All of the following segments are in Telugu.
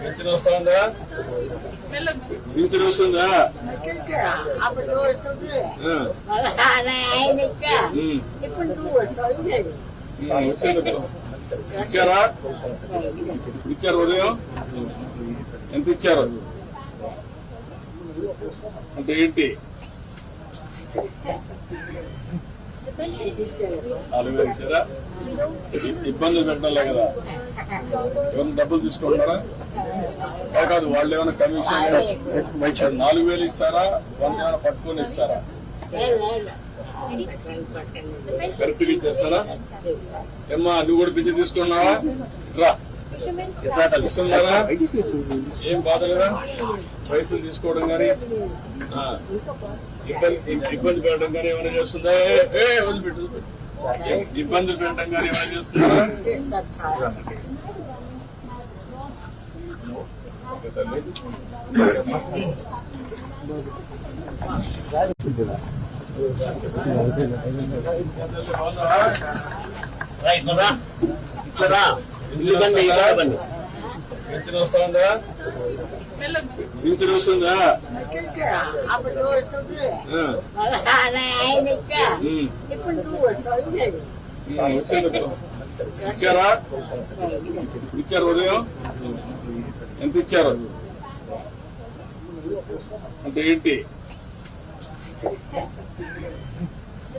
పింఛన్ వస్తుందా? పింఛన్ వస్తుందా? ఇచ్చారా? ఇచ్చారు. ఉదయం ఎంత ఇచ్చారు? అంటే ఏంటి? 4,000 ఇచ్చారా? ఇబ్బందులు పెట్టాలే కదా. ఏమైనా డబ్బులు తీసుకుంటారా? కాదు, వాళ్ళు ఏమైనా కమిషన్ 4,000 ఇస్తారా? 100 ఏమైనా పట్టుకొని ఇస్తారా? కరెక్ట్గా ఇచ్చేస్తారా? ఏమ్మా, నువ్వు కూడా పింఛన్ తీసుకున్నావా? రా, ఇస్తున్నారా? ఏం బాధ లేదా? పైసలు తీసుకోవడం కానీ ఇబ్బంది పెట్టడం కానీ ఏమైనా చేస్తుందా? వదిలిపెట్టు. ఇబ్బందులు పెట్టడం కానీ ఏమైనా చేస్తున్నారా? పింఛన్ వస్తుందా? పింఛన్ వస్తుందా? ఇచ్చారా? ఇచ్చారు. ఉదయం ఎంత ఇచ్చారు? అంటే ఏంటి?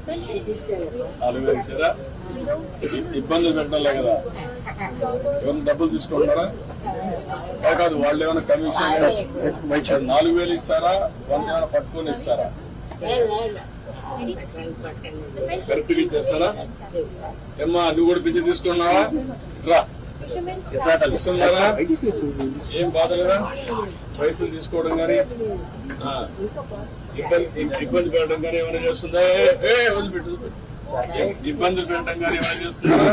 4,000 ఇచ్చారా? ఇబ్బందులు పెట్టాలే కదా. ఏమైనా డబ్బులు తీసుకుంటారా? కాదు, వాళ్ళు ఏమైనా కమిషన్ 4,000 ఇస్తారా? 100 ఏమైనా పట్టుకొని ఇస్తారా? కరెక్ట్గా ఇచ్చేస్తారా? ఏమ్మా, నువ్వు కూడా పింఛన్ తీసుకున్నావా? రా, ఇస్తున్నారా? ఏం బాధ లేదా? పైసలు తీసుకోవడం కానీ ఇబ్బంది పెట్టడం కానీ ఏమైనా చేస్తుందా? వదిలిపెట్టు. ఇబ్బందులు పెట్టడం కానీ ఏమైనా చేస్తున్నారా?